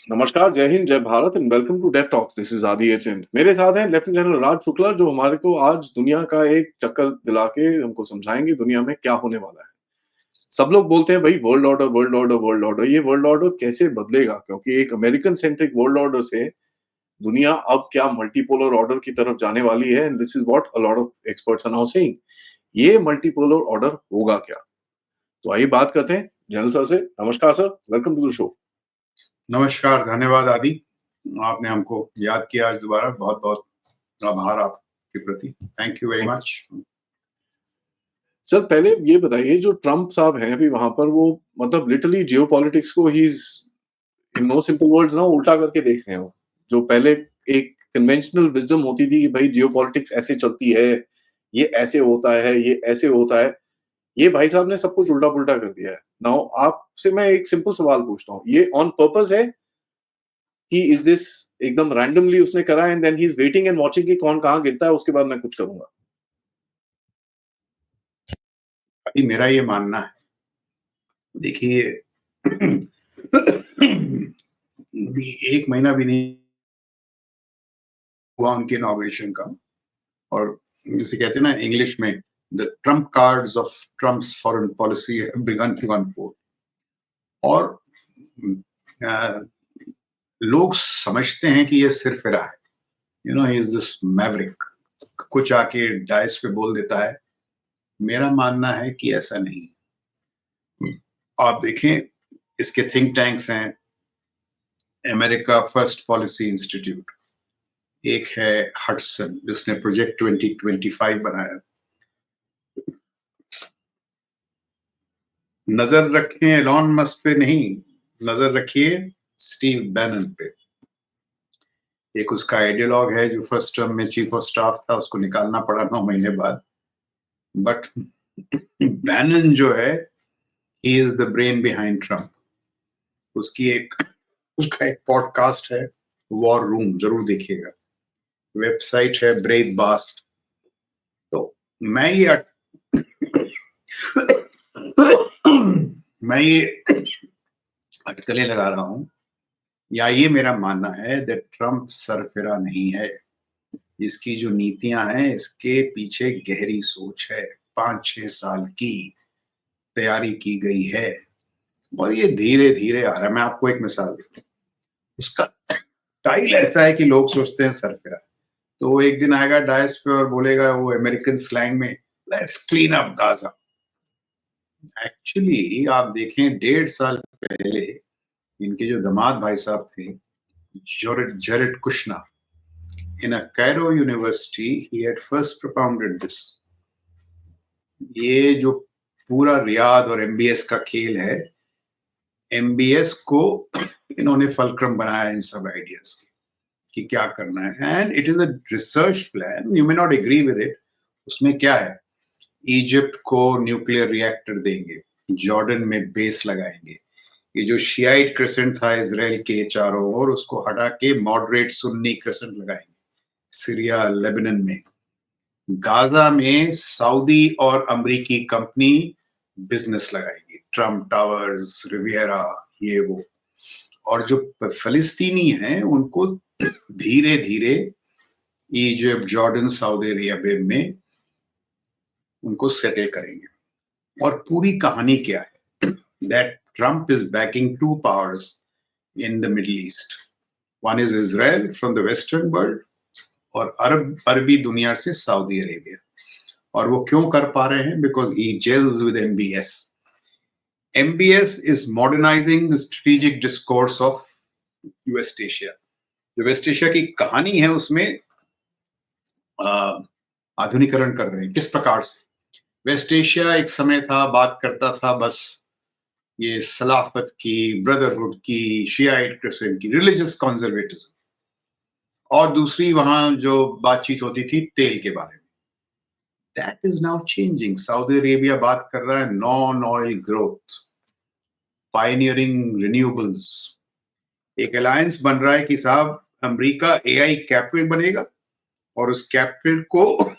नमस्कार, जय हिंद, जय Bharat and welcome to deaf talks. This is Aadi एचेंद। मेरे साथ हैं लेफ्टिनेंट जनरल राज शुक्ला, जो हमारे को आज दुनिया का एक चक्कर दिला के हमको समझाएंगे दुनिया में क्या होने वाला है। सब लोग बोलते हैं भाई world order, world order, world order. ये वर्ल्ड ऑर्डर कैसे बदलेगा? क्योंकि एक अमेरिकन सेंट्रिक वर्ल्ड ऑर्डर से दुनिया अब क्या मल्टीपोलर ऑर्डर की तरफ जाने वाली है। And this is what a lot of experts are now saying. ये मल्टीपोलर ऑर्डर होगा क्या? तो आइए बात करते हैं जनरल सर से। नमस्कार sir, welcome to the show. नमस्कार, धन्यवाद आदि। आपने हमको याद किया आज दोबारा। बहुत बहुत आभार आपके प्रति। Thank you very much. Sir पहले ये बताइए, जो ट्रम्प साहब हैं अभी वहां पर, वो मतलब लिटरली जियो पॉलिटिक्स को ही इन नो सिंपल वर्ड्स ना उल्टा करके देख रहे हो। जो पहले एक कन्वेंशनल विजडम होती थी कि भाई जियो पॉलिटिक्स ऐसे चलती है, ये ऐसे होता है, ये ऐसे होता है, ये भाई साहब ने सब कुछ उल्टा पुल्टा कर दिया है। नाउ आपसे मैं एक सिंपल सवाल पूछता हूँ, ये ऑन पर्पस है कि इज दिस एकदम रैंडमली उसने करा and then he is waiting and watching कि कौन कहाँ गिरता है, उसके बाद मैं कुछ करूंगा? अभी मेरा ये मानना है, देखिए अभी 1 महीना भी नहीं हुआ उनके इनॉग्रेशन का, और जिसे कहते हैं ना इंग्लिश में, the Trump cards of Trump's foreign policy have begun to unfold. और लोग समझते हैं कि ये सिरफिरा है, ही इज दिस मैवरिक, कुछ आके डाइस पे बोल देता है। मेरा मानना है कि ऐसा नहीं। आप देखें, इसके थिंक टैंक्स हैं, अमेरिका फर्स्ट पॉलिसी इंस्टीट्यूट, एक है हडसन जिसने प्रोजेक्ट 2025 बनाया। नजर रखें एलॉन मस्क पे नहीं, नजर रखिए स्टीव बैनन पे। एक उसका आइडियोलॉग है जो फर्स्ट टर्म में चीफ ऑफ स्टाफ था, उसको निकालना पड़ा 9 महीने बाद। बट बैनन जो है, he is the brain behind Trump. उसका एक पॉडकास्ट है, वॉर रूम, जरूर देखिएगा। वेबसाइट है ब्रेथ बास्ट। तो मैं ये अटकलें लगा रहा हूं, या ये मेरा मानना है दैट ट्रम्प सरफिरा नहीं है। इसकी जो नीतियां हैं, इसके पीछे गहरी सोच है, 5-6 साल की तैयारी की गई है, और ये धीरे धीरे आ रहा है। मैं आपको एक मिसाल देता हूँ। उसका स्टाइल ऐसा है कि लोग सोचते हैं सरफिरा, तो वो एक दिन आएगा डायस पे और बोलेगा वो अमेरिकन स्लैंग में, let's clean up Gaza. Actually आप देखें, 1.5 साल पहले इनके जो दामाद भाई साहब थे, जरेड Kushner, in a Cairo university, he had first propounded this. ये जो पूरा रियाद और एमबीएस का खेल है, एमबीएस को इन्होंने फलक्रम बनाया इन सब आइडियाज की कि क्या करना है। And it is a research plan, you may not agree with it. उसमें क्या है, इजिप्ट को न्यूक्लियर रिएक्टर देंगे, जॉर्डन में बेस लगाएंगे, ये जो शियाइट क्रेसेंट था इजराइल के चारों ओर, उसको हटा के मॉडरेट सुन्नी क्रेसेंट लगाएंगे सीरिया लेबनान में। गाजा में सऊदी और अमेरिकी कंपनी बिजनेस लगाएगी, ट्रम्प टावर्स, रिवियरा, ये वो। और जो फलस्तीनी हैं उनको धीरे धीरे इजिप्ट, जॉर्डन, सऊदी अरेबिया में उनको सेटल करेंगे। और पूरी कहानी क्या है, that Trump is banking 2 powers in the middle east. One is Israel from the western world, और अरबी दुनिया से सऊदी अरेबिया। और वो क्यों कर पा रहे हैं? Because he gels with MBS. MBS is modernising the strategic discourse of West Asia. जो वेस्ट एशिया की कहानी है उसमें आधुनिकरण कर रहे हैं। किस प्रकार से? वेस्ट एशिया एक समय था, बात करता था बस ये सलाफत की, ब्रदरहुड की, शियाइट क्रिश्चियन की, रिलीजियस कंजर्वेटिज्म। और दूसरी वहां जो बातचीत होती थी तेल के बारे में। That is now changing. Saudi Arabia बात कर रहा है non oil growth, pioneering renewables. एक अलायंस बन रहा है कि साहब अमेरिका एआई कैपिटल बनेगा, और उस कैपिटल को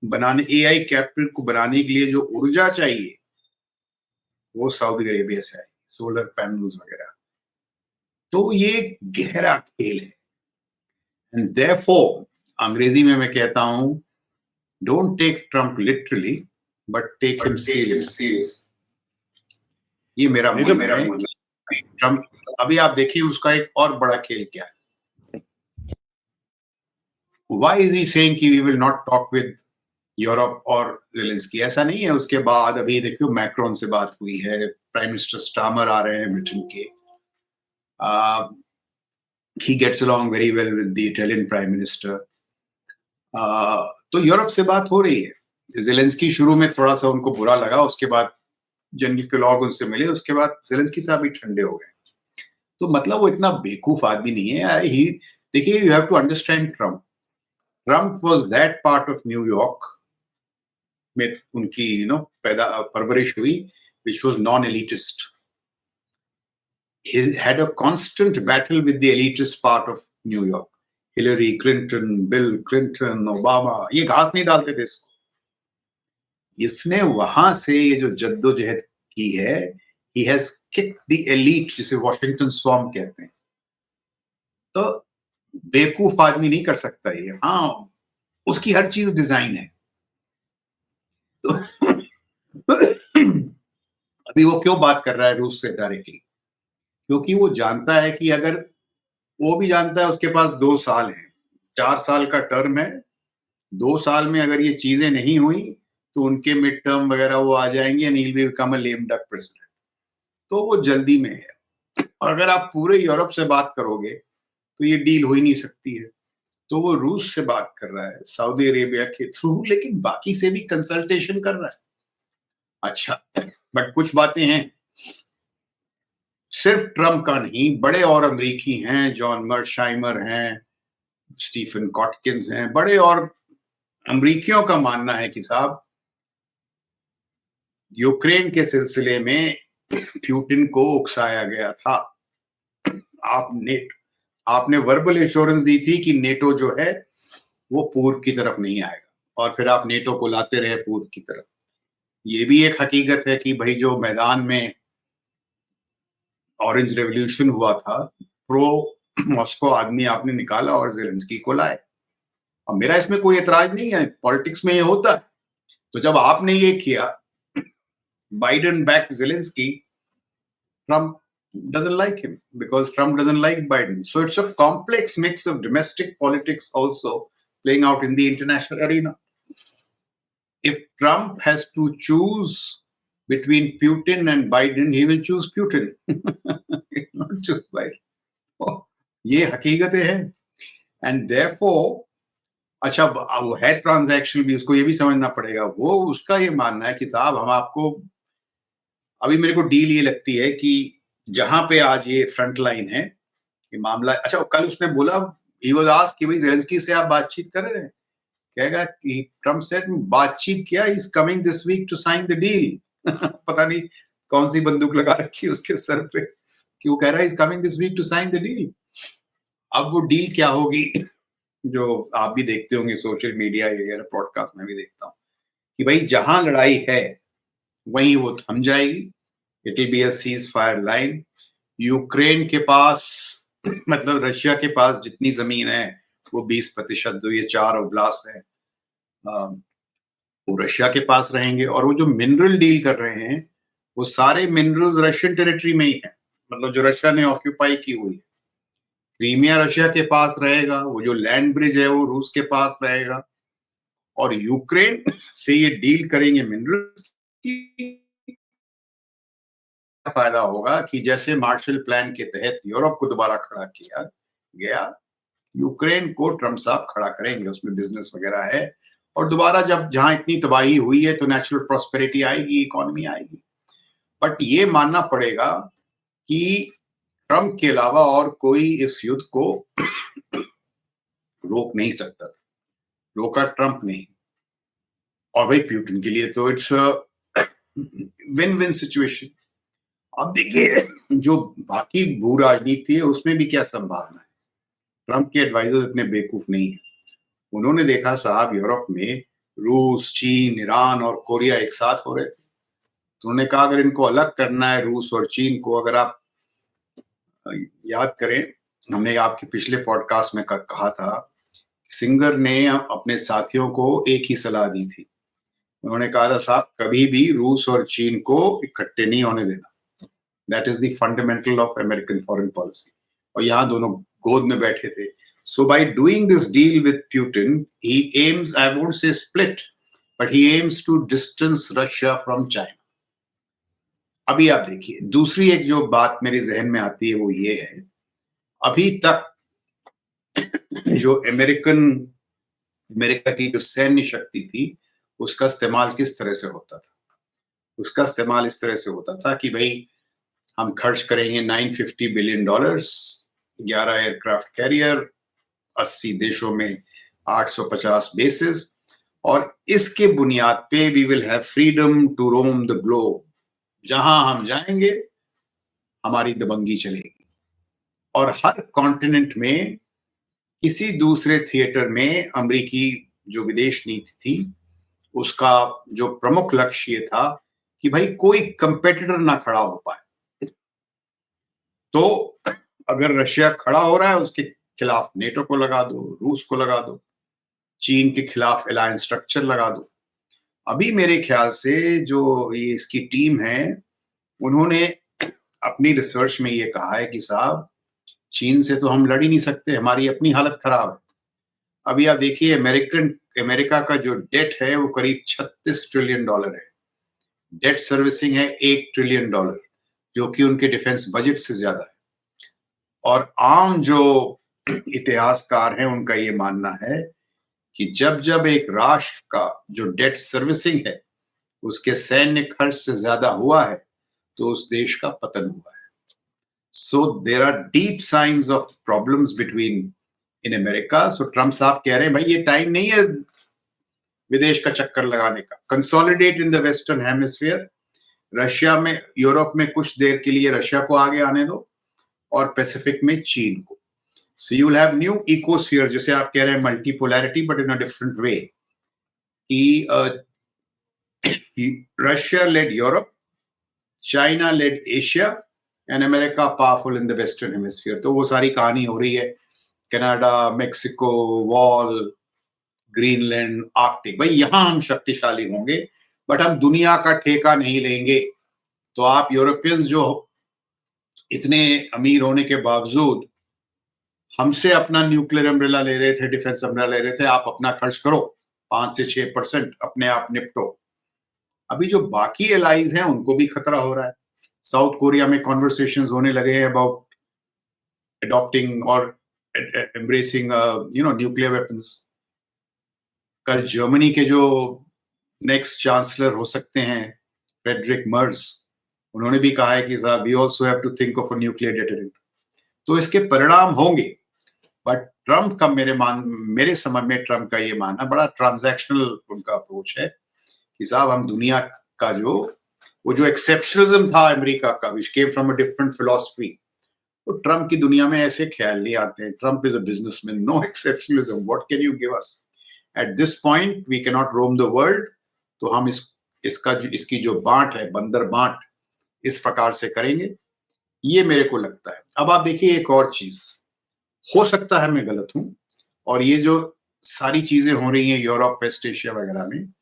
एआई कैपिटल को बनाने के लिए जो ऊर्जा चाहिए वो सऊदी अरेबिया से आएगी, सोलर पैनल्स वगैरह। तो ये एक गहरा खेल है, एंड देयरफॉर अंग्रेजी में मैं कहता हूं, don't take Trump literally but take him serious. ये मेरा नहीं जब मानना है कि ट्रम्प, अभी आप देखिए उसका एक और बड़ा खेल क्या है। Why is he saying कि we will not talk with Europe और ज़ेलेंस्की? ऐसा नहीं है। उसके बाद अभी देखियो मैक्रोन से बात हुई है, प्राइम मिनिस्टर स्टामर आ रहे हैं ब्रिटेन के, he gets along very well with the Italian prime minister. तो यूरोप से बात हो रही है। ज़ेलेंस्की शुरू में थोड़ा सा उनको बुरा लगा, उसके बाद जनरल केलॉग उनसे मिले, उसके बाद ज़ेलेंस्की साहब भी ठंडे हो गए। तो मतलब वो इतना बेवकूफ आदमी नहीं है। ही देखिए, you have to understand Trump. Trump was that part of New York में उनकी पैदा परवरिश हुई, which was non-elitist. He had a constant battle with the elitist part of New York. Hillary Clinton, Bill Clinton, Obama, ये घास नहीं डालते थे इसको। इसने वहां से ये जो जद्दोजहद की है, he has kicked the elite, जिसे वॉशिंगटन स्वॉर्म कहते हैं। तो बेवकूफ आदमी नहीं कर सकता ये। हाँ, उसकी हर चीज डिजाइन है। तो अभी वो क्यों बात कर रहा है रूस से डायरेक्टली? क्योंकि वो जानता है कि अगर वो भी जानता है उसके पास 2 साल हैं, 4 साल का टर्म है, 2 साल में अगर ये चीजें नहीं हुई तो उनके मिड टर्म वगैरह वो आ जाएंगे and he will become a lame duck president. तो वो जल्दी में है। और अगर आप पूरे यूरोप से बात करोगे तो ये डील हो ही नहीं सकती है। तो वो रूस से बात कर रहा है, सऊदी अरेबिया के थ्रू, लेकिन बाकी से भी कंसल्टेशन कर रहा है। अच्छा, बट कुछ बातें हैं, सिर्फ ट्रम्प का नहीं, बड़े और अमेरिकी हैं, जॉन मर्शाइमर हैं, स्टीफन कॉटकिंस हैं, बड़े और अमेरिकियों का मानना है कि साहब यूक्रेन के सिलसिले में प्यूटिन को उकसाया गया था। आपने वर्बल एश्योरेंस दी थी कि नेटो जो है वो पूर्व की तरफ नहीं आएगा, और फिर आप नेटो को लाते रहे पूर्व की तरफ। ये भी एक हकीकत है कि भाई जो मैदान में ऑरेंज रेवोल्यूशन हुआ था, प्रो मॉस्को आदमी आपने निकाला और ज़ेलेंस्की को लाए। अब मेरा इसमें कोई एतराज नहीं है, पॉलिटिक्स में ये होता है। तो जब आपने ये किया, Biden back Zelensky, Trump doesn't like him because Trump doesn't like Biden. So it's a complex mix of domestic politics also playing out in the international arena. If Trump has to choose between Putin and Biden, he will choose Putin. He will not choose Biden. Oh, ये हकीकतें हैं। And therefore, अच्छा, वो है transaction भी, उसको ये भी समझना पड़ेगा। वो उसका ये मानना है कि साहब हम आपको, अभी मेरे को डील ये लगती है कि जहां पे आज ये फ्रंट लाइन है ये मामला। अच्छा, कल उसने बोला, ही वाज आस्क्ड कि भाई ज़ेलेंस्की से आप बातचीत कर रहे हैं? कहेगा कि ट्रम्प सेड बातचीत किया, he is coming this week to sign the deal. पता नहीं कौन सी बंदूक लगा रखी है उसके सर पे कि वो कह रहा है is coming this week to sign the deal. अब वो डील क्या होगी, जो आप भी देखते होंगे सोशल मीडिया वगैरह, पॉडकास्ट में भी देखता हूँ कि भाई जहां लड़ाई है वहीं वो थम जाएगी। It will be a cease fire line. Ukraine के पास मतलब रशिया के पास जितनी जमीन है वो 20% जो ये 4 ओब्लास्ट है वो रशिया के पास रहेंगे। और वो जो मिनरल डील कर रहे हैं वो सारे मिनरल्स रशियन टेरिटरी में ही है, मतलब जो रशिया ने ऑक्यूपाई की हुई है। क्रीमिया रशिया के पास रहेगा, वो जो लैंड ब्रिज है वो रूस के पास रहेगा, और यूक्रेन से ये डील करेंगे मिनरल्स की। फायदा होगा कि जैसे मार्शल प्लान के तहत यूरोप को दोबारा खड़ा किया गया, यूक्रेन को ट्रम्प साहब खड़ा करेंगे, उसमें बिजनेस वगैरह है। और दोबारा जब जहां इतनी तबाही हुई है तो नेचुरल प्रॉस्पेरिटी आएगी, इकोनॉमी आएगी। बट ये मानना पड़ेगा कि ट्रम्प के अलावा और कोई इस युद्ध को रोक नहीं सकता था, रोका ट्रम्प नहीं। और भाई प्यूटिन के लिए तो इट्स विन विन सिचुएशन। अब देखिए जो बाकी भू राजनीति है उसमें भी क्या संभावना है। ट्रम्प के एडवाइजर इतने बेवकूफ नहीं है, उन्होंने देखा साहब यूरोप में रूस, चीन, ईरान और कोरिया एक साथ हो रहे थे, तो उन्होंने कहा अगर इनको अलग करना है रूस और चीन को, अगर आप याद करें, हमने आपके पिछले पॉडकास्ट में कहा था, सिंगर ने अपने साथियों को एक ही सलाह दी थी। उन्होंने कहा था, साहब कभी भी रूस और चीन को इकट्ठे नहीं होने देना। That is the fundamental of American foreign policy. और यहाँ दोनों गोद में बैठे थे। So by doing this deal with Putin, he aims, I won't say split, but he aims to distance Russia from China. अभी आप देखिए, दूसरी एक जो बात मेरे जहन में आती है वो ये है, अभी तक जो अमेरिका की जो सैन्य शक्ति थी, उसका इस्तेमाल किस तरह से होता था? उसका इस्तेमाल इस तरह से होता था कि भाई हम खर्च करेंगे $950 बिलियन, 11 एयरक्राफ्ट कैरियर, 80 देशों में 850 बेसिस, और इसके बुनियाद पे we will have freedom to roam the globe. जहां हम जाएंगे हमारी दबंगी चलेगी। और हर कॉन्टिनेंट में किसी दूसरे थिएटर में अमेरिकी जो विदेश नीति थी, उसका जो प्रमुख लक्ष्य ये था कि भाई कोई कंपेटिटर ना खड़ा हो पाए। तो अगर रशिया खड़ा हो रहा है, उसके खिलाफ नेटो को लगा दो, रूस को लगा दो, चीन के खिलाफ अलायंस स्ट्रक्चर लगा दो। अभी मेरे ख्याल से जो ये इसकी टीम है, उन्होंने अपनी रिसर्च में ये कहा है कि साहब चीन से तो हम लड़ ही नहीं सकते, हमारी अपनी हालत खराब है। अभी आप देखिए, अमेरिका का जो डेट है वो करीब $36 ट्रिलियन है। डेट सर्विसिंग है $1 ट्रिलियन, जो कि उनके डिफेंस बजट से ज्यादा है। और आम जो इतिहासकार हैं, उनका ये मानना है कि जब जब एक राष्ट्र का जो डेट सर्विसिंग है उसके सैन्य खर्च से ज्यादा हुआ है, तो उस देश का पतन हुआ है। So there are deep science of problems between in America. So Trump साहब कह रहे हैं, भाई ये टाइम नहीं है विदेश का चक्कर लगाने का। Consolidate in the western hemisphere. Russia में, यूरोप में कुछ देर के लिए रशिया को आगे आने दो, और पैसिफिक में चीन को। So you will have new ecosphere, जैसे आप कह रहे हैं multipolarity, but in a different way. Russia led Europe, China led Asia, and America powerful in the western hemisphere. तो वो सारी कहानी हो रही है, Canada, Mexico, wall, Greenland, Arctic. भाई यहां हम शक्तिशाली होंगे, बट हम दुनिया का ठेका नहीं लेंगे। तो आप यूरोपियंस जो इतने अमीर होने के बावजूद हमसे अपना न्यूक्लियर अम्ब्रेला ले रहे थे, डिफेंस अम्ब्रेला ले रहे थे, आप अपना खर्च करो 5 से 6%, अपने आप निपटो। अभी जो बाकी एलाइज हैं उनको भी खतरा हो रहा है। साउथ कोरिया में कॉन्वर्सेशंस होने लगे हैं अबाउट अडॉप्टिंग और एम्ब्रेसिंग न्यूक्लियर वेपन्स। कल जर्मनी के जो नेक्स्ट चांसलर हो सकते हैं, फ्रेडरिक मर्ज, उन्होंने भी कहा है कि साहब we also have to think of a nuclear deterrent. तो इसके परिणाम होंगे। बट ट्रम्प का मेरे समझ में ट्रम्प का ये मानना बड़ा ट्रांजैक्शनल उनका अप्रोच है कि साहब हम दुनिया का वो जो एक्सेप्शनलिज्म था अमेरिका का, which came from a different philosophy, तो ट्रम्प की दुनिया में ऐसे ख्याल नहीं आते हैं। Trump is a businessman, no exceptionalism, what can you give us at this point, we can not roam the world. तो हम इसकी जो बांट है, बंदर बांट, इस प्रकार से करेंगे, ये मेरे को लगता है। अब आप देखिए एक और चीज, हो सकता है मैं गलत हूं, और ये जो सारी चीजें हो रही हैं यूरोप, वेस्ट एशिया वगैरह में,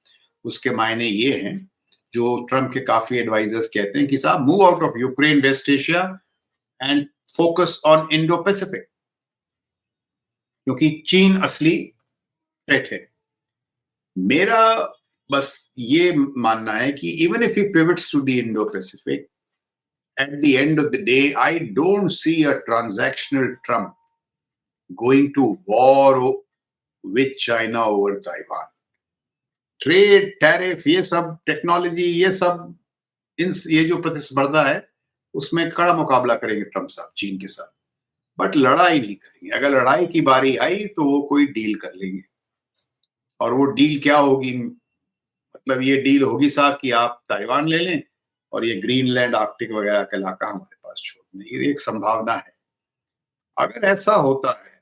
उसके मायने ये हैं जो ट्रम्प के काफी एडवाइजर्स कहते हैं कि साहब move out of Ukraine, West Asia, and focus on Indo Pacific, क्योंकि चीन असली थ्रेट है। मेरा बस ये मानना है कि even if he pivots to the Indo Pacific, at the end of the day, I don't see a transactional Trump going to war with China over Taiwan. Trade, tariff, ये सब टेक्नोलॉजी, ये सब ये जो प्रतिस्पर्धा है, उसमें कड़ा मुकाबला करेंगे ट्रम्प साहब चीन के साथ, बट लड़ाई नहीं करेंगे। अगर लड़ाई की बारी आई तो वो कोई डील कर लेंगे। और वो डील क्या होगी? मतलब ये डील होगी साहब कि आप ताइवान ले लें और ये ग्रीनलैंड, आर्कटिक वगैरह का इलाका हमारे पास छोड़ दें। ये एक संभावना है। अगर ऐसा होता है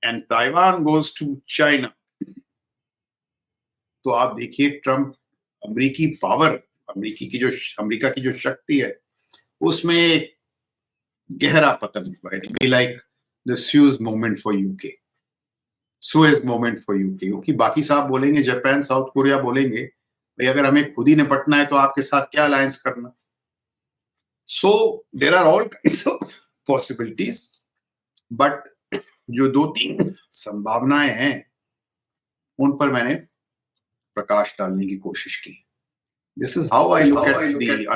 and Taiwan goes to China, तो आप देखिए ट्रम्प अमेरिकी पावर, अमेरिका की जो शक्ति है, उसमें गहरा पतन होगा. It will be like the Suez moment for UK. Suez moment for UK. क्योंकि बाकी साहब बोलेंगे, जापान, साउथ कोरिया बोलेंगे, भाई अगर हमें खुद ही निपटना है तो आपके साथ क्या अलायंस करना. So there are all kinds of possibilities, but जो 2-3 संभावनाएं हैं उन पर मैंने प्रकाश डालने की कोशिश की. This is how I look at the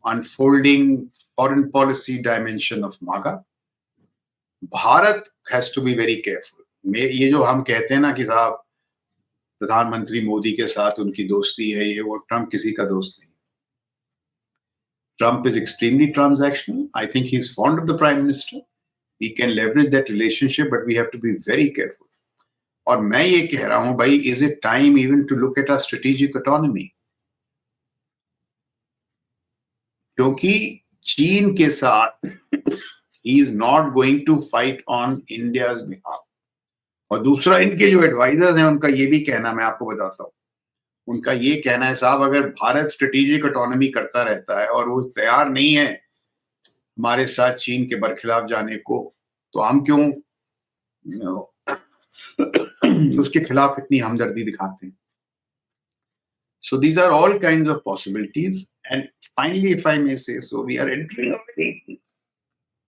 unfolding foreign policy dimension of MAGA. Bharat has to be very careful. ये जो हम कहते हैं ना कि साहब प्रधानमंत्री मोदी के साथ उनकी दोस्ती है, ये वो, ट्रम्प किसी का दोस्त नहीं. Trump is extremely transactional. I think he's fond of the prime minister. We can leverage that relationship, but we have to be very careful. और मैं ये कह रहा हूं भाई, is it time even to look at our strategic autonomy? क्योंकि चीन के साथ he is not going to fight on India's behalf. और दूसरा, इनके जो एडवाइजर्स हैं उनका ये भी कहना, मैं आपको बताता हूँ, उनका ये कहना है साहब अगर भारत स्ट्रेटेजिक ऑटोनॉमी करता रहता है और वो तैयार नहीं है हमारे साथ चीन के बरखिलाफ जाने को, तो हम क्यों उसके खिलाफ इतनी हमदर्दी दिखाते हैं. So these are all kinds of possibilities. And finally, if I may say so, we are entering a very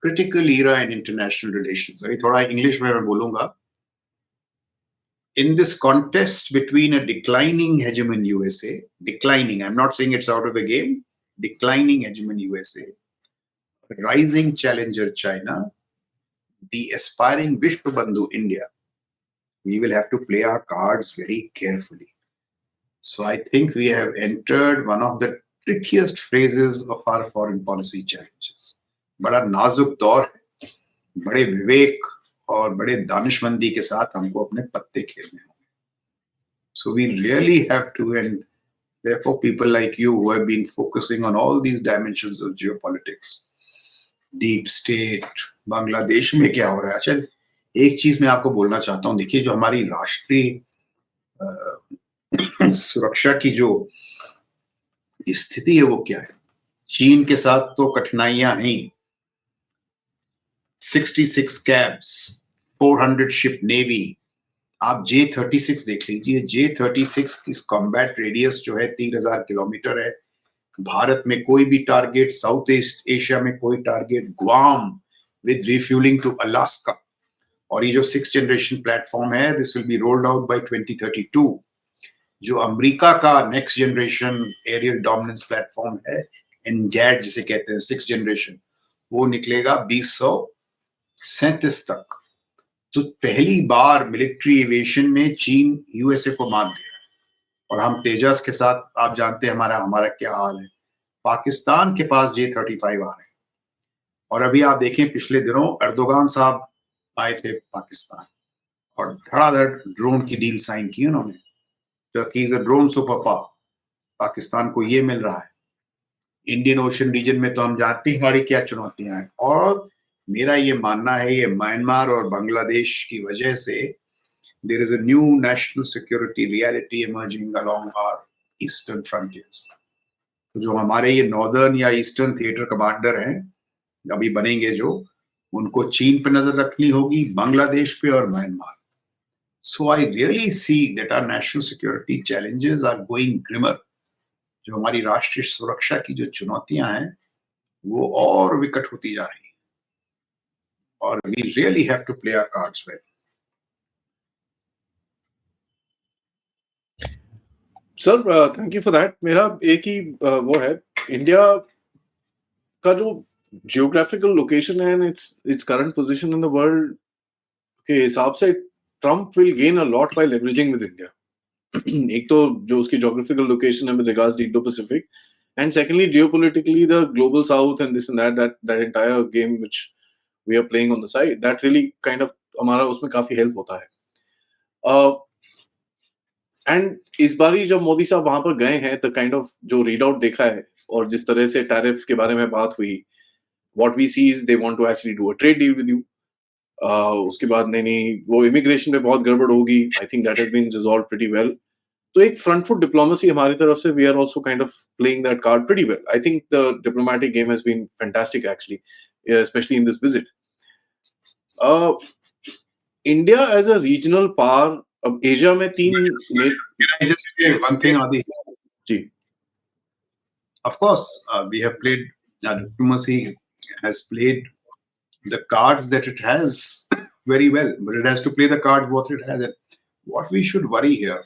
critical era in international relations. अभी थोड़ा इंग्लिश में मैं बोलूंगा. In this contest between a declining hegemon USA, declining, I'm not saying it's out of the game, declining hegemon USA, rising challenger China, the aspiring Vishwabandhu India, we will have to play our cards very carefully. So I think we have entered one of the trickiest phases of our foreign policy challenges. बड़ा नाजुक दौर है, बड़े विवेक और बड़े दानिशमंदी के साथ हमको अपने पत्ते खेलने होंगे. So we really have to, and therefore people like you who have been focusing on all these dimensions of geopolitics, deep state, Bangladesh में क्या हो रहा है. अच्छा, एक चीज मैं आपको बोलना चाहता हूँ. देखिए, जो हमारी राष्ट्रीय सुरक्षा की जो स्थिति है वो क्या है. चीन के साथ तो कठिनाइयां हैं. 66 कैब्स, 400 शिप नेवी. आप J-36 देख लीजिए. J-36 की कॉम्बैट रेडियस जो है 3000 किलोमीटर है. भारत में कोई भी टारगेट, साउथ ईस्ट एशिया में कोई target, Guam with refuelling to Alaska. और ये जो 6th जनरेशन प्लेटफॉर्म है, this will be rolled out by 2032. जो अमेरिका का next generation aerial dominance platform है, NGAD जिसे कहते हैं, 6th जनरेशन, वो निकलेगा 2037 तक. तो पहली बार मिलिट्री एविएशन में चीन यूएसए को मात दे रहा है. और हम तेजस के साथ, आप जानते हैं हमारा क्या हाल है. पाकिस्तान के पास J-35 आ रहे हैं. और अभी आप देखें, पिछले दिनों अर्दोगान साहब आए थे पाकिस्तान और धड़ाधड़ ड्रोन की डील साइन की उन्होंने. Turkey is a drone super power. Pakistan को ये मिल रहा है. इंडियन ओशन रीजन में तो हम जानते हैं हमारी क्या चुनौतियां हैं. और मेरा ये मानना है, ये म्यांमार और बांग्लादेश की वजह से there is a new national security reality emerging along our eastern frontiers. तो जो हमारे ये नॉर्दर्न या ईस्टर्न थिएटर कमांडर हैं अभी बनेंगे, जो उनको चीन पे नजर रखनी होगी, बांग्लादेश पे और Myanmar. So I really see that our national security challenges are going grimmer. जो हमारी राष्ट्रीय सुरक्षा की जो चुनौतियां हैं वो और विकट होती जा रही हैं. और we really have to play our cards well. Sir, thank you for that. मेरा एक ही वो है, इंडिया का जो जियोग्राफिकल लोकेशन है, its current position in the world के हिसाब से, Trump will gain a lot by leveraging with India. एक तो जो उसकी ज्योग्राफिकल लोकेशन है with regards to Indo Pacific, and secondly geopolitically the Global South and this and that entire game which we are playing on the side, that really kind of हमारा उसमें काफी help होता है. And इस बार ही जब मोदी साहब वहां पर गए हैं, तो काइंड ऑफ जो रीड आउट देखा है और जिस तरह से टैरिफ के बारे में बात हुई, what we see is they want to actually do a trade deal with you. उसके बाद नहीं वो इमिग्रेशन में बहुत गड़बड़ होगी. I think that has been resolve pretty well. तो एक फ्रंट फुट डिप्लोमेसी हमारी तरफ से, we are also kind of playing that card pretty well. I think the diplomatic game has been fantastic actually, specially in this visit. India as a regional power, अब Asia में Can I just say one thing, Adi? जी. Of course, we have played, diplomacy has played the cards that it has very well, but it has to play the cards what it has. What we should worry here,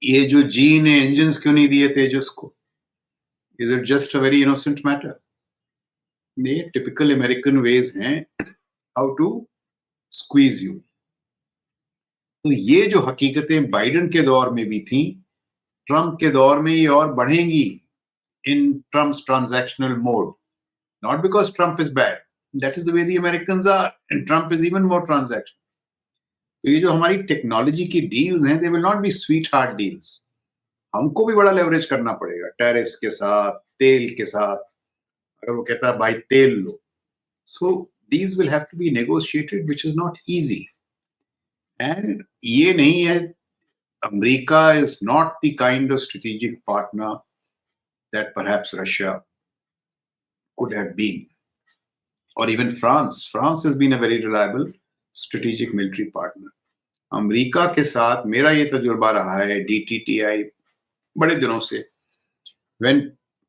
ये जो जी ने engines क्यों नहीं दिए तेजस को? Is it just a very innocent matter? ये typical American ways हैं how to squeeze you. तो ये जो हकीकतें बाइडेन के दौर में भी थी, ट्रंप के दौर में ये और बढ़ेंगी in Trump's transactional mode. Not because Trump is bad. That is the way the Americans are. And Trump is even more transactional. तो ये जो हमारी टेक्नोलॉजी की डील्स हैं, they will not be sweetheart deals. हमको भी बड़ा लेवरेज करना पड़ेगा, टैरिफ्स के साथ, तेल के साथ. अगर वो कहता है भाई तेल लो. So these will have to be negotiated, which is not easy. And ये नहीं है, America is not the kind of strategic partner that perhaps Russia could have been, or even France. France has been a very reliable strategic military partner. America के साथ मेरा ये तजुर्बा रहा है DTTI बड़े दिनों से. When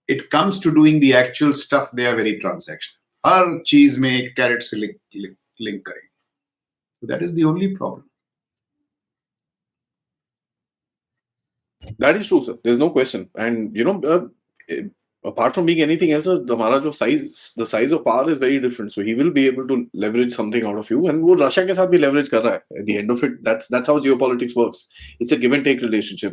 it comes to doing the actual stuff, they are very transactional. हर चीज में एक कैरेट से लिंक करेंगे. That is the only problem. That is true, sir. There's no question. And apart from being anything else, हमारा जो the size of power is very different. So he will be able to leverage something out of you, and वो Russia के साथ भी leverage कर रहा है. At the end of it, that's how geopolitics works. It's a give and take relationship.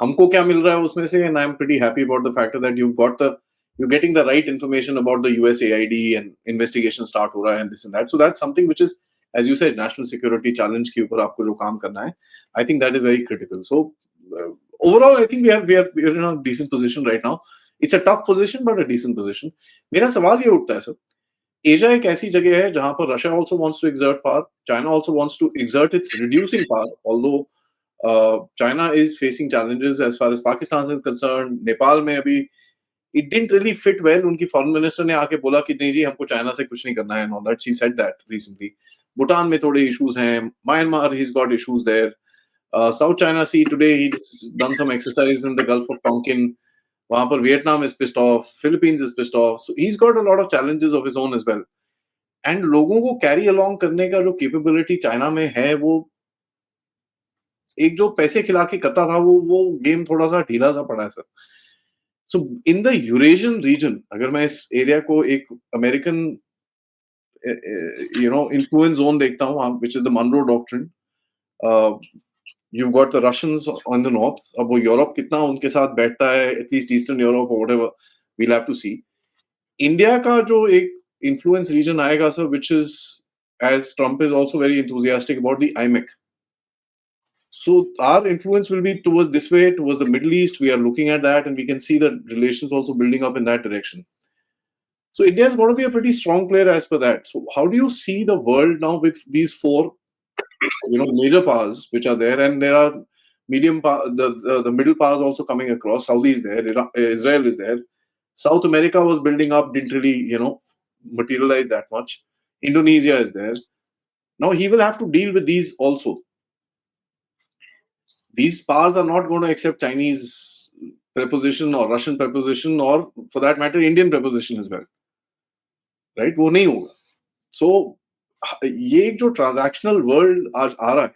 हमको क्या मिल रहा है उसमें से, and I'm pretty happy about the fact that you're getting the right information about the USAID and investigation start हो रहा है and this and that. So that's something which is, as you said, national security challenge के ऊपर आपको जो काम करना है. I think that is very critical. So overall, I think we are in a decent position right now. It's a tough position, but a decent position. मेरा सवाल ये उठता है सर, एशिया एक ऐसी जगह है जहां पर Russia also wants to exert power, China also wants to exert its reducing power, although China is facing challenges as far as Pakistan is concerned. Nepal में अभी it didn't really fit well. उनकी foreign minister ने आके बोला कि नहीं जी हमको China से कुछ नहीं करना है, and all that. She said that recently. Bhutan में थोड़े issues हैं, Myanmar he's got issues there. South China Sea today he's done some exercise in the Gulf of Tonkin. वहां पर Vietnam is pissed off, Philippines is pissed off. So he's got a lot of challenges of his own as well. And लोगों को carry along करने का जो capability China में है, वो एक जो पैसे खिला के करता था, वो गेम थोड़ा सा ढीला सा पड़ा है sir. So in the Eurasian region, अगर मैं इस एरिया को एक अमेरिकन influence zone देखता हूँ, which is the Monroe Doctrine. You've got the Russians on the north. अब वो यूरोप कितना उनके साथ बैठता है, at least Eastern Europe or whatever, we'll have to see. India का जो एक influence region आएगा sir, which is, as Trump is also very enthusiastic about the IMEC. So our influence will be towards this way, towards the Middle East. We are looking at that, and we can see the relations also building up in that direction. So India is going to be a pretty strong player as per that. So how do you see the world now with these four major powers which are there, and there are medium the middle powers also coming across. Saudi is there, Israel is there, South America was building up, didn't really materialize that much. Indonesia is there. Now he will have to deal with these also. These powers are not going to accept Chinese preposition or Russian preposition, or for that matter Indian preposition as well, right? वो नहीं होगा. So ये जो transactional world आज आ रहा है,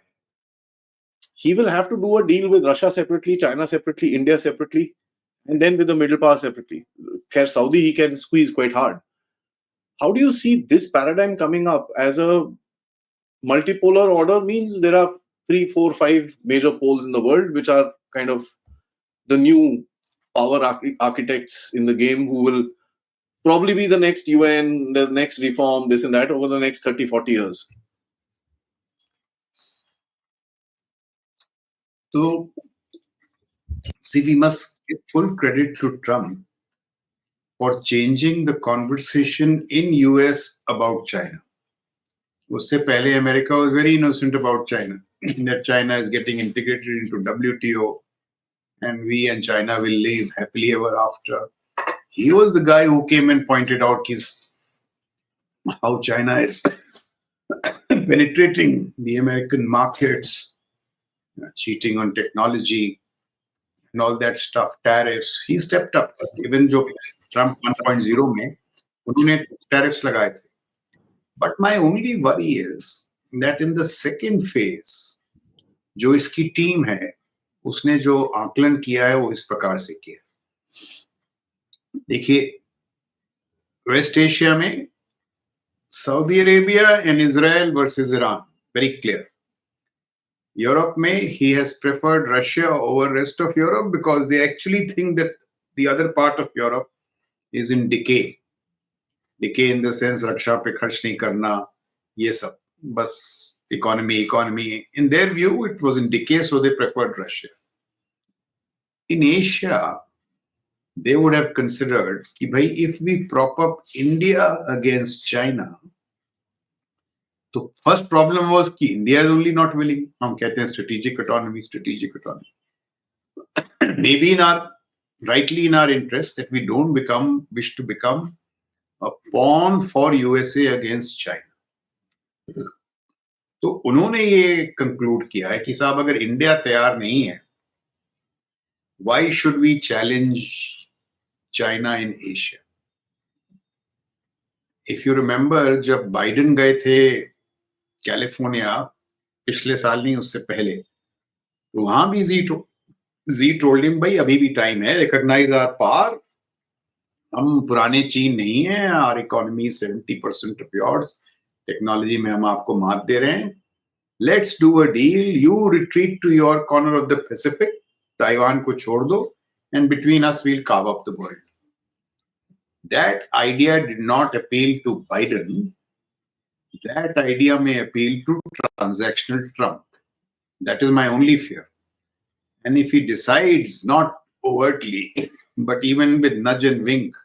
he will have to do a deal with Russia separately, China separately, India separately, and then with the middle power separately. Saudi he can squeeze quite hard. How do you see this paradigm coming up as a multipolar order? Means there are 3, 4, 5 major poles in the world which are kind of the new power architects in the game, who will probably be the next UN, the next reform, this and that over the next 30, 40 years. So, see, we must give full credit to Trump for changing the conversation in US about China. उससे पहले America was very innocent about China. that China is getting integrated into WTO and we and China will live happily ever after. He was the guy who came and pointed out how China is penetrating the American markets, cheating on technology and all that stuff, tariffs. He stepped up. Even जो Trump 1.0 में उन्होंने tariffs लगाए थे. But my only worry is that in the second phase, जो इसकी team है, उसने जो आकलन किया है वो इस प्रकार से किया. देखिए, वेस्ट एशिया में Saudi Arabia and Israel versus Iran, very clear. Europe में he has preferred Russia over rest of Europe because they actually think that the other part of Europe is in decay. Decay in the sense रक्षा पे खर्च नहीं करना, ये सब बस economy. In their view, it was in decay, so they preferred Russia. In Asia, they would have considered कि भाई if we prop up India against China, तो फर्स्ट प्रॉब्लम वाज कि India is only not willing. हम कहते हैं strategic autonomy. Maybe rightly in our interest that we don't wish to become a pawn for USA against China. तो उन्होंने ये conclude किया है कि साहब अगर इंडिया तैयार नहीं है, why should we challenge China in Asia? If you remember, जब बाइडेन गए थे कैलिफोर्निया पिछले साल नहीं उससे पहले, तो वहां भी जी टोल्ड हिम भाई अभी भी टाइम है, रिकॉग्नाइज आवर पावर, हम पुराने चीन नहीं है, our economy 70% of yours, technology में हम आपको मात दे रहे हैं, let's do a deal, you retreat to your corner of the Pacific, Taiwan को छोड़ दो, and between us we'll carve up the world. That idea did not appeal to Biden. That idea may appeal to transactional Trump. That is my only fear. And if he decides, not overtly, but even with nudge and wink,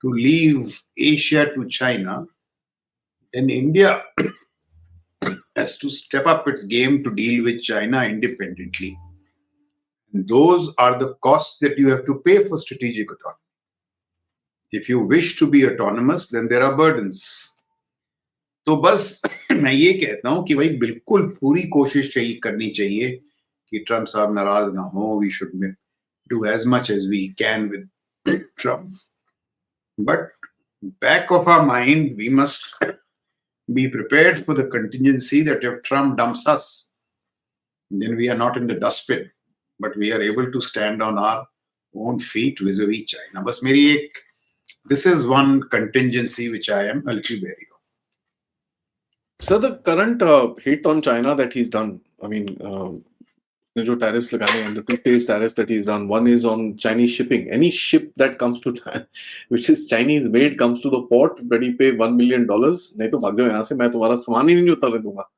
to leave Asia to China, then India has to step up its game to deal with China independently. And those are the costs that you have to pay for strategic autonomy. If you wish to be autonomous, then there are burdens. तो बस मैं ये कहता हूं कि भाई बिल्कुल पूरी कोशिश करनी चाहिए कि ट्रम्प साहब नाराज ना हो. We should do as much as we can with Trump. But back of our mind, we must be prepared for the contingency that if Trump dumps us, then we are not in the dustbin, but we are able to stand on our own feet vis-a-vis China. बस मेरी एक this is one contingency which I am a little wary of. So the current hit on China that he's done, I mean, जो tariffs लगाए and the two-phase tariffs that he's done, one is on Chinese shipping. Any ship that comes to China, which is Chinese made, comes to the port, ready pay $1 million. नहीं तो भाग जाओ यहाँ से, मैं तुम्हारा सामान ही नहीं उतारने दूंगा.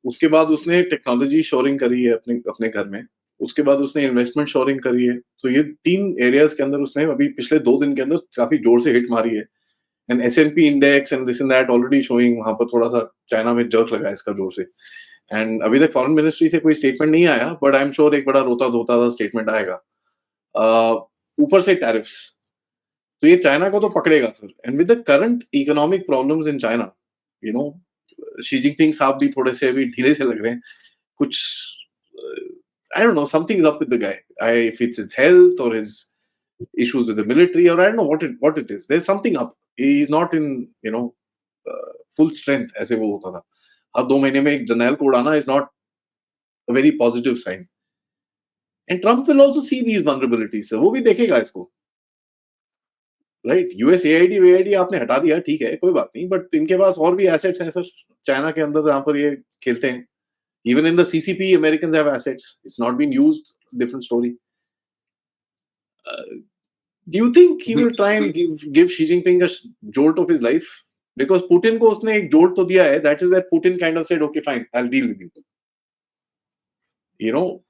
उसके बाद उसने टेक्नोलॉजी शोरिंग करी है अपने घर में. उसके बाद उसने इन्वेस्टमेंट शोरिंग करी है. तो ये 3 एरियाज के अंदर उसने अभी पिछले 2 दिन के अंदर काफी जोर से हिट मारी है. And S&P index and this and that already showing वहां पर थोड़ा सा चाइना में जर्क लगा है इसका जोर से. एंड अभी तक फॉरेन मिनिस्ट्री से कोई स्टेटमेंट नहीं आया, बट आई एम श्योर एक बड़ा रोता धोता सा स्टेटमेंट आएगा. ऊपर से टैरिफ्स, तो ये चाइना को तो पकड़ेगा sir. And with the current economic problems in China, you know, Xi Jinping साहब भी थोड़े से अभी ढीले से लग रहे हैं. कुछ I don't know, something is up with the guy. If it's his health or his issues with the military, or I don't know what it is. There's something up. He's not in, you know, full strength ऐसे वो होता था. अब 2 महीने में एक general को उड़ाना is not a very positive sign. And Trump will also see these vulnerabilities. वो भी देखेगा इसको. Right? USAID, VAID आपने हटा दिया, ठीक है, कोई बात नहीं. बट इनके पास और भी assets हैं सर. चाइना के अंदर जहाँ पर ये खेलते हैं. Even in the CCP, Americans have assets. It's not been used. Different story. Do you think he will try and give Xi Jinping a jolt of his life? Because Putin को उसने एक jolt तो दिया है. That is where Putin kind of said, okay, fine, I'll deal with you. You know,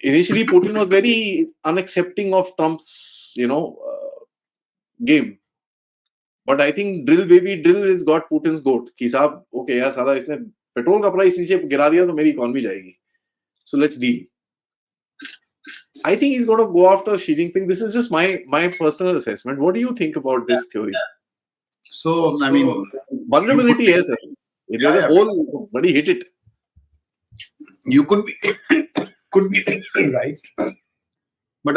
initially Putin was very unaccepting of Trump's, you know, game. But I think drill baby drill has got Putin's goat. कि साहब, okay यार, सारा इसने petrol का price नीचे गिरा दिया तो मेरी इकोनॉमी जाएगी. So let's deal. I think he's going to go after Xi Jinping. This is just my personal assessment. What do you think about this theory? So, I mean, vulnerability है sir. There's a hole. Somebody hit it. You could be right, but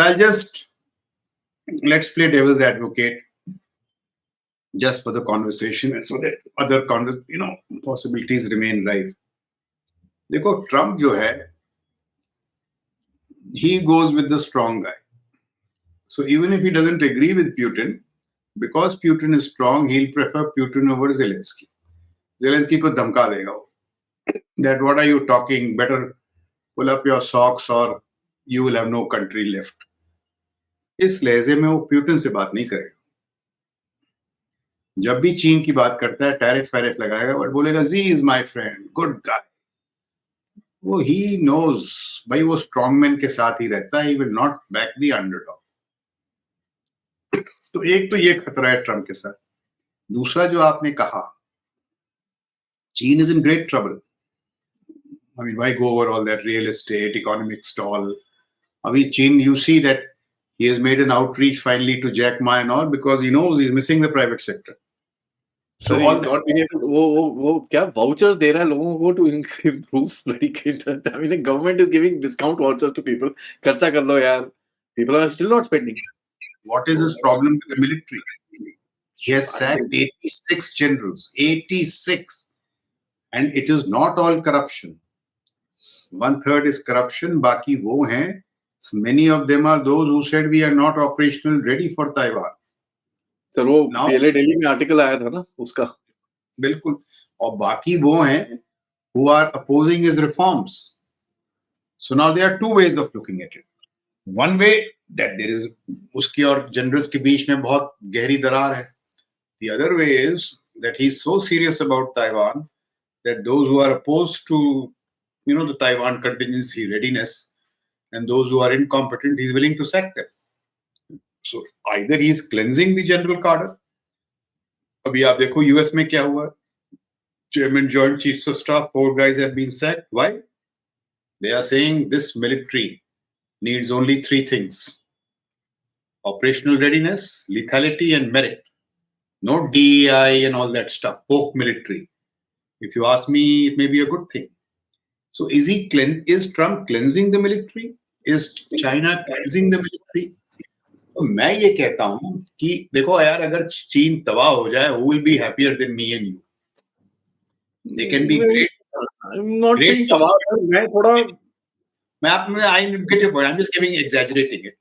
let's play devil's advocate just for the conversation and so that other possibilities remain rife. देखो Trump जो है, he goes with the strong guy. So even if he doesn't agree with Putin, because Putin is strong, he'll prefer Putin over Zelensky. Zelensky को धमका देगा वो. That what are you talking? Better pull up your socks or you will have no country left. इस लहजे में वो Putin से बात नहीं करेगा. जब भी चीन की बात करता है, टैरिफ लगाएगा, बट बोलेगा Xi is my friend, good guy. वो ही नोज भाई वो स्ट्रॉन्गमैन के साथ ही रहता है. He will not back the underdog. तो एक तो ये खतरा है ट्रम्प के साथ. दूसरा जो आपने कहा, चीन is in great trouble. I mean, why go over all that real estate, economic stall? अभी चीन, you see that he has made an outreach finally to Jack Ma and all because he knows he's missing the private sector. So all not being able to, वो क्या vouchers दे रहा है लोगों को to improve medical. I mean, the government is giving discount vouchers to people. खर्चा कर लो यार. People are still not spending. What is his problem with the military? He has sacked 86 generals, 86, and it is not all corruption. 1/3 is corruption. बाकी वो हैं. Many of them are those who said we are not operational ready for Taiwan. Sir वो पहले दिल्ली में article आया था ना उसका. बिल्कुल. और बाकी वो हैं who are opposing his reforms. So now there are two ways of looking at it. One way that there is उसकी और जनरल्स के बीच में बहुत गहरी दरार है. The other way is that he is so serious about Taiwan that those who are opposed to the Taiwan contingency readiness and those who are incompetent, he is willing to sack them. So either he is cleansing the general cadre. अभी आप देखो US में क्या हुआ. Chairman, Joint Chiefs of Staff, 4 guys have been sacked. Why? They are saying this military needs only 3 things: operational readiness, lethality, and merit. No DEI and all that stuff. Poke military. If you ask me, it may be a good thing. So is Trump cleansing the military? Is China cleansing the military? तो मैं ये कहता हूं कि देखो यार, अगर चीन तबाह हो जाए, who will be happier than me and you? They can be great. I'm not saying तबाह. मैं थोड़ा I get your point. I'm just exaggerating it.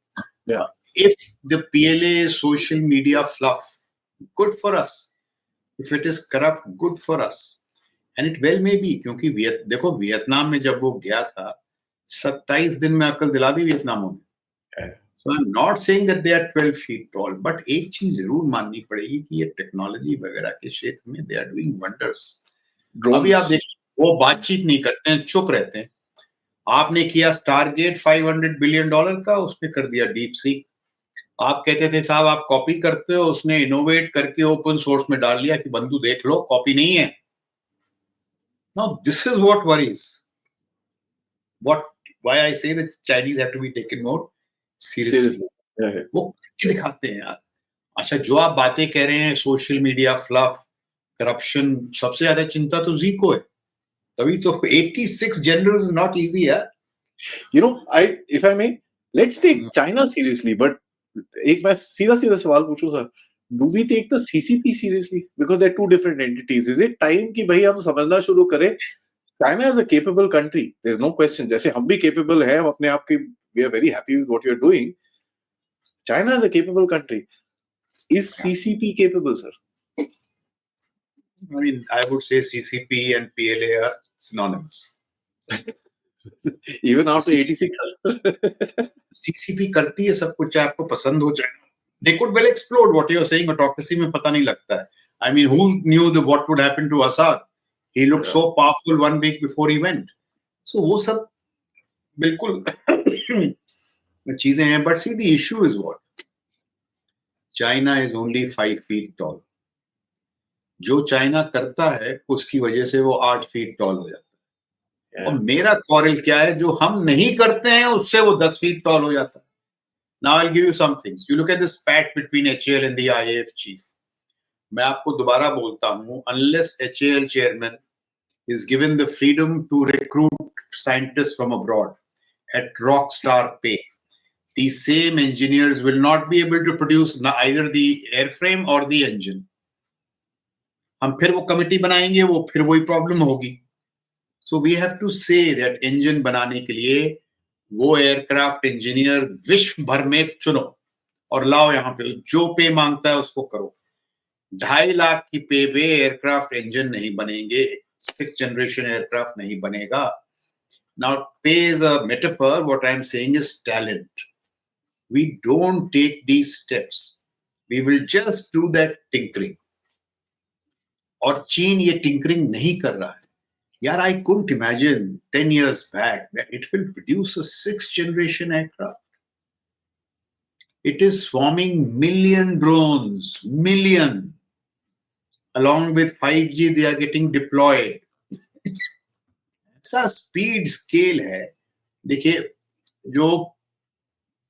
Yeah. If the PLA social media fluff, good for us. If it is corrupt, good for us. And it well may be, क्योंकि देखो Vietnam में जब वो गया था 27 दिन में अकल दिला दी वियतनामों ने. So I'm not saying that they are 12 feet tall, but एक चीज जरूर माननी पड़ेगी कि ये टेक्नोलॉजी वगैरह के क्षेत्र में they are doing wonders. अभी आप देखिए वो बातचीत नहीं करते हैं, चुप रहते हैं. आपने किया स्टारगेट $500 बिलियन का, उसने कर दिया डीप सीक. आप कहते थे साहब आप कॉपी करते हो, उसने इनोवेट करके ओपन सोर्स में डाल लिया कि बंधु देख लो कॉपी नहीं है. Now this is what worries. Why I say that Chinese have to be taken more seriously. वो दिखाते हैं यार. अच्छा, जो आप बातें कह रहे हैं सोशल मीडिया फ्लफ, करप्शन, सबसे ज्यादा चिंता तो जी को है. तभी तो 86 generals is not easy यार. if I may, let's take China seriously, but एक मैं सीधा सवाल पूछूं sir. Do we take the CCP seriously? Because they're two different entities. Is it time कि भाई हम समझना शुरू करें? China is a capable country. There's no question. जैसे हम भी capable हैं, हम अपने आप की, we are very happy with what you're doing. China is a capable country. Is CCP capable, sir? I mean, I would say CCP and PLA are synonymous. Even after 86. CCP करती है सब कुछ, चाहे आपको पसंद हो चाहे. They could well explode. What you are saying, autocracy में पता नहीं लगता है. I mean, who knew what would happen to Assad? He looked so powerful 1 week before he went. So वो सब बिल्कुल चीजें हैं. But see, the issue is what? China is only 5 feet tall. जो चाइना करता है उसकी वजह से वो 8 फीट टॉल हो जाता है। Yeah. और मेरा क्वारल क्या है, जो हम नहीं करते हैं उससे वो 10 फीट टॉल हो जाता है। Now I'll give you some things. You look at this spat between HAL and the IAF chief. मैं आपको दोबारा बोलता हूं, unless HAL chairman is given the freedom to recruit scientists from abroad at rock star pay, these same engineers will not be able to produce either the airframe or the engine. हम फिर वो committee बनाएंगे, वो फिर वही problem होगी। So we have to say that engine बनाने के लिए वो एयरक्राफ्ट इंजीनियर विश्व भर में चुनो और लाओ, यहाँ पे जो पे मांगता है उसको करो। 2.5 लाख की पे पे एयरक्राफ्ट इंजन नहीं बनेंगे, 6th जनरेशन एयरक्राफ्ट नहीं बनेगा। Now pay is a metaphor. What I am saying is talent. We don't take these steps. We will just do that tinkering. और चीन ये टिंकरिंग नहीं कर रहा है। यार, I couldn't imagine 10 years back that it will produce a 6th generation aircraft. It is swarming million drones, million. Along with 5G, they are getting deployed. ऐसा speed scale है। देखिए, जो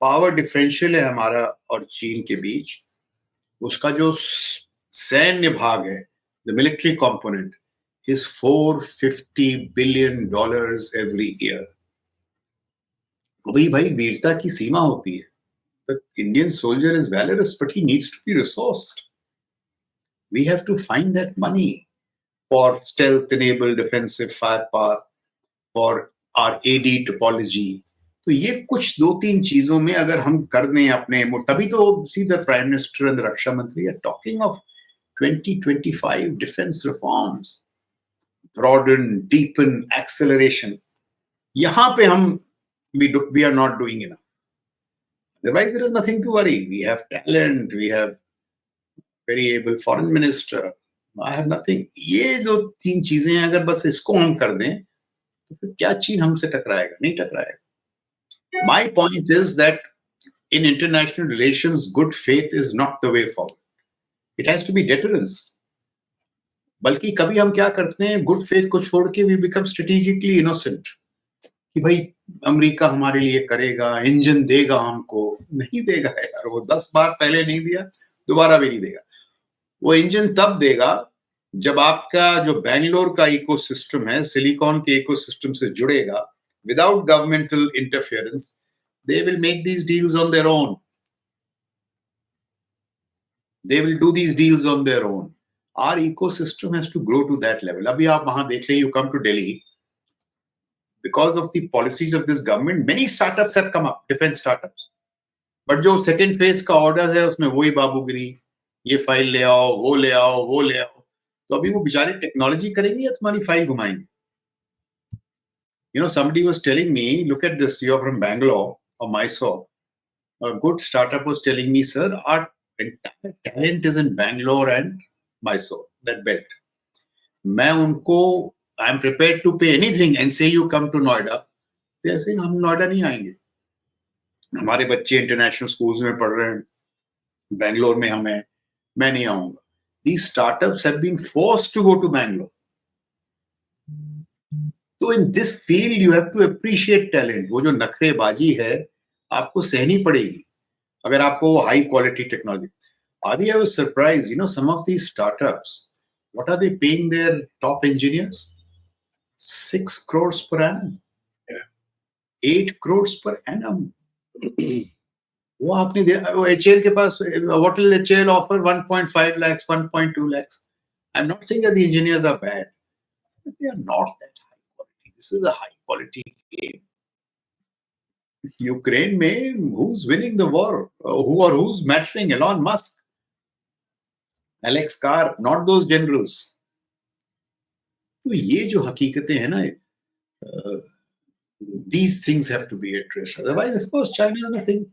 पावर डिफरेंशियल है हमारा और चीन के बीच, उसका जो सैन्य भाग है, the military component is $450 billion every year. अभी भाई वीरता की सीमा होती है। The Indian soldier is valorous, but he needs to be resourced. We have to find that money for stealth-enabled defensive firepower, for our AD topology. तो ये कुछ 2-3 चीजों में अगर हम कर दें अपने, तभी तो see the Prime Minister and the Raksha Mantri are talking of 2025 defense reforms. Broaden, deepen, acceleration. यहाँ पे हम we are not doing enough. Otherwise, there is nothing to worry. We have talent, we have very able foreign minister. I have nothing. ये जो 3 चीजें हैं, अगर बस इसको हम कर दें तो फिर क्या चीन हमसे टकराएगा? नहीं टकराएगा। My point is that in international relations, good faith is not the way forward. It has to be deterrence. बल्कि कभी हम क्या करते हैं, गुड फेथ को छोड़ के वी बिकम स्ट्रेटेजिकली इनोसेंट कि भाई अमेरिका हमारे लिए करेगा, इंजन देगा हमको। नहीं देगा यार, वो 10 बार पहले नहीं दिया, दोबारा भी नहीं देगा। वो इंजन तब देगा जब आपका जो बैंगलोर का इकोसिस्टम है, सिलिकॉन के इकोसिस्टम से जुड़ेगा। Without governmental interference, they will make these deals on their own. They will do these deals on their own. Our ecosystem has to grow to that level. अभी आप वहां देख लें, you come to Delhi, because of the policies of this government, many startups have come up, defense startups. But जो second phase का order है, उसमें वही बाबूगिरी, ये फाइल ले आओ, वो ले आओ, वो ले आओ। तो अभी वो बेचारे टेक्नोलॉजी करेंगे या तुम्हारी फाइल घुमाएंगे? You know, somebody was telling me, look at this, you're from Bangalore or Mysore. A good startup was telling me, sir, our entire talent is in Bangalore and Mysore, that belt. मैं उनको, I am prepared to pay anything and say you come to Noida. They are saying हम नोएडा नहीं आएंगे, हमारे बच्चे international schools में पढ़ रहे हैं, बैंगलोर में हम हैं, मैं नहीं आऊंगा। These startups have been forced to go to Bangalore. तो in this field you have to appreciate talent. वो जो नखरेबाजी है आपको सहनी पड़ेगी अगर आपको high quality technology. Adi, I was surprised, you know, some of these startups, what are they paying their top engineers? 6 crores per annum. Yeah. 8 crores per annum. वो आपने वो HAL के पास, what will HAL offer? 1.5 lakhs, 1.2 lakhs. I'm not saying that the engineers are bad, but they are not that high quality. This is a high quality game. Ukraine में who's winning the war? Who's mattering? Elon Musk, Alex Carr, not those generals. तो ये जो हकीकतें हैं ना, these things have to be addressed. Otherwise, of course, China is nothing.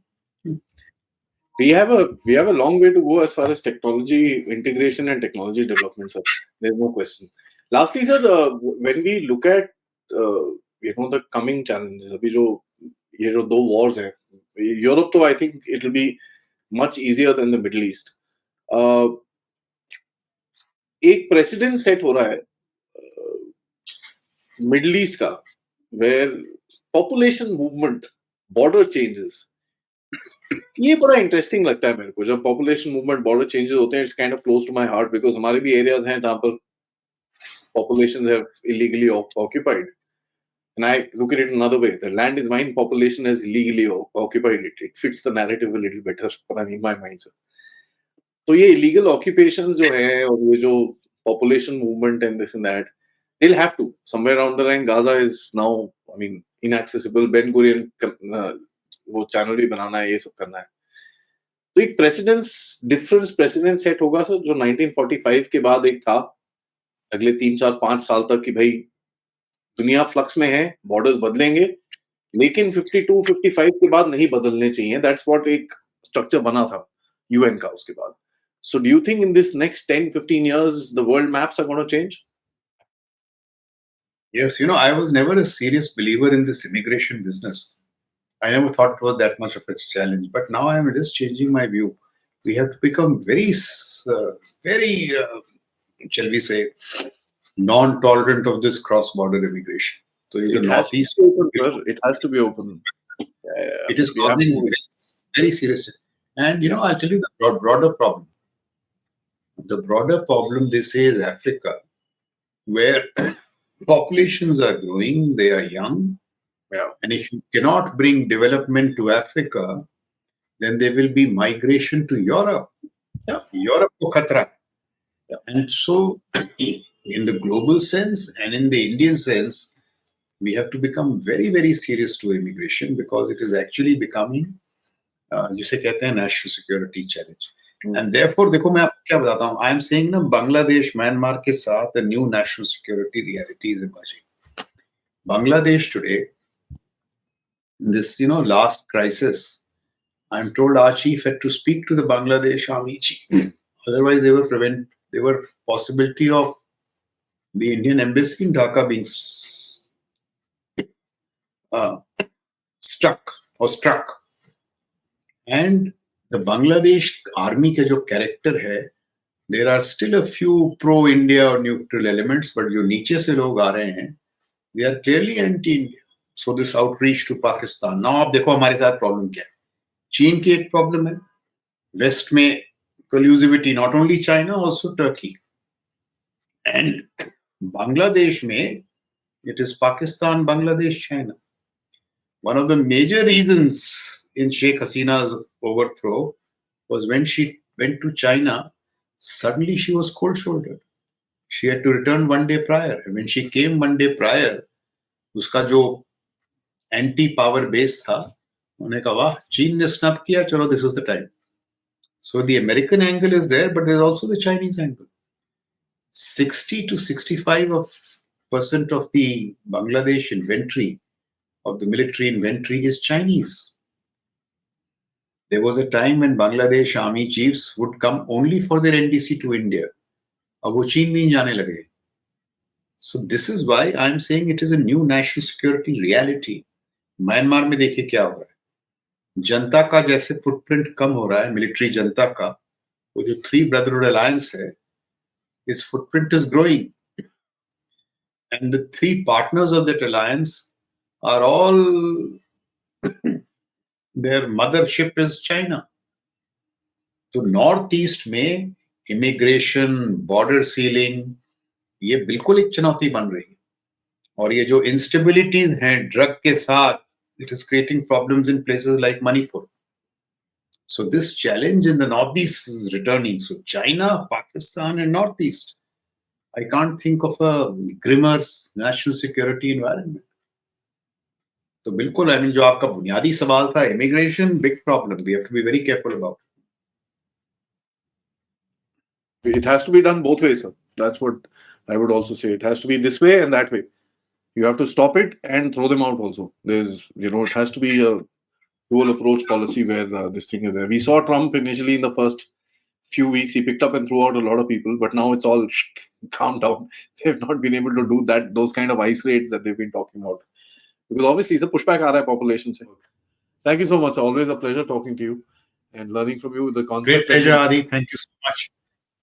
We have a long way to go as far as technology integration and technology development, sir. There's no question. Lastly, sir, when we look at the coming challenges, अभी जो ये जो 2 wars हैं, Europe तो I think it will be much easier than the Middle East. एक president set हो रहा है मिडल ईस्ट का, where population movement, border changes, ये बड़ा इंटरेस्टिंग लगता है मेरे को जब पॉपुलेशन मूवमेंट, बॉर्डर चेंजेस होते हैं. It's kind of close to my heart because हमारे भी एरियाज हैं जहां पर populations have illegally occupied. And I look at it another way. The land is mine, population has illegally occupied it. It fits the narrative a little better in my mind. तो ये illegal occupations जो है और ये जो population movement and this and that, they'll have to. Somewhere around the line, Gaza is now, I mean, inaccessible. Ben Gurion वो channel भी बनाना है, ये सब करना है. तो एक डिफरेंस प्रेसिडेंट सेट होगा सर जो 1945 के बाद एक था अगले 3-4-5 साल तक कि भाई दुनिया फ्लक्स में है, बॉर्डर्स बदलेंगे, लेकिन 52-55 के बाद नहीं बदलने चाहिए. दैट्स व्हाट एक स्ट्रक्चर बना था यूएन का उसके बाद. So do you think in this next 10-15 years the world maps are going to change? Yes, I was never a serious believer in this immigration business. I never thought it was that much of a challenge, but now I am just changing my view. We have to become very, shall we say, non-tolerant of this cross-border immigration. So It has to northeast, be open, sir. It has to be open. it is causing very serious. And I'll tell you the broader problem. The broader problem, they say, is Africa, where populations are growing, they are young. Yeah. And if you cannot bring development to Africa, then there will be migration to Europe. Yeah. Europe ko khatra. Yeah. And so, in the global sense and in the Indian sense, we have to become very, very serious to immigration because it is actually becoming, जिसे कहते हैं national security challenge. And therefore, देखो मैं आपको क्या बताता हूँ. I am saying ना बांग्लादेश, म्यांमार के साथ a new national security reality is emerging. Bangladesh today, this last crisis, I'm told our chief had to speak to the Bangladesh army chief. Otherwise, there were possibility of the Indian embassy in Dhaka being struck. And the Bangladesh army के जो character है, there are still a few pro-India or neutral elements, but जो नीचे से लोग आ रहे हैं, they are clearly anti-India. So this outreach to Pakistan. Now आप देखो हमारे साथ प्रॉब्लम क्या है. चीन की एक प्रॉब्लम है, वेस्ट में collusivity, not only China, also Turkey. And Bangladesh में, it is Pakistan, Bangladesh, China. One of the major reasons in Sheikh Hasina's overthrow was when she went to China, suddenly she was cold-shouldered. She had to return one day prior. And when she came one day prior, उसका जो anti-power base था, उन्होंने कहा वाह चीन ने snap किया, चलो this is the time. So the American angle is there, but there's also the Chinese angle. 60 to 65% of the Bangladesh inventory, of the military inventory, is Chinese. There was a time when Bangladesh army chiefs would come only for their NDC to India. अब वो चीन में ही जाने लगे. So this is why I'm saying it is a new national security reality. Myanmar में देखिए क्या हो रहा है. जनता का जैसे फुटप्रिंट कम हो रहा है, मिलिट्री जनता का, वो जो थ्री ब्रदरहुड अलायंस है, its footprint is growing. And the three partners of that alliance are all, their mothership is China. तो नॉर्थ ईस्ट में इमिग्रेशन, बॉर्डर सीलिंग, ये बिल्कुल एक चुनौती बन रही है. और ये जो इंस्टेबिलिटीज हैं ड्रग के साथ, it is creating problems in places like Manipur. So this challenge in the northeast is returning. So China, Pakistan and northeast. I can't think of a grimmer national security environment. तो बिल्कुल, I mean, जो आपका बुनियादी सवाल था, immigration, big problem. We have to be very careful about it. It has to be done both ways, sir. That's what I would also say. It has to be this way and that way. You have to stop it and throw them out also. There's, it has to be a dual approach policy where this thing is there. We saw Trump initially in the first few weeks, he picked up and threw out a lot of people, but now it's all calmed down. They've not been able to do those kind of ice raids that they've been talking about. Because obviously, it's a pushback aa raha hai population se. Thank you so much. Always a pleasure talking to you and learning from you the concept. Great pleasure, Adi. Thank you so much.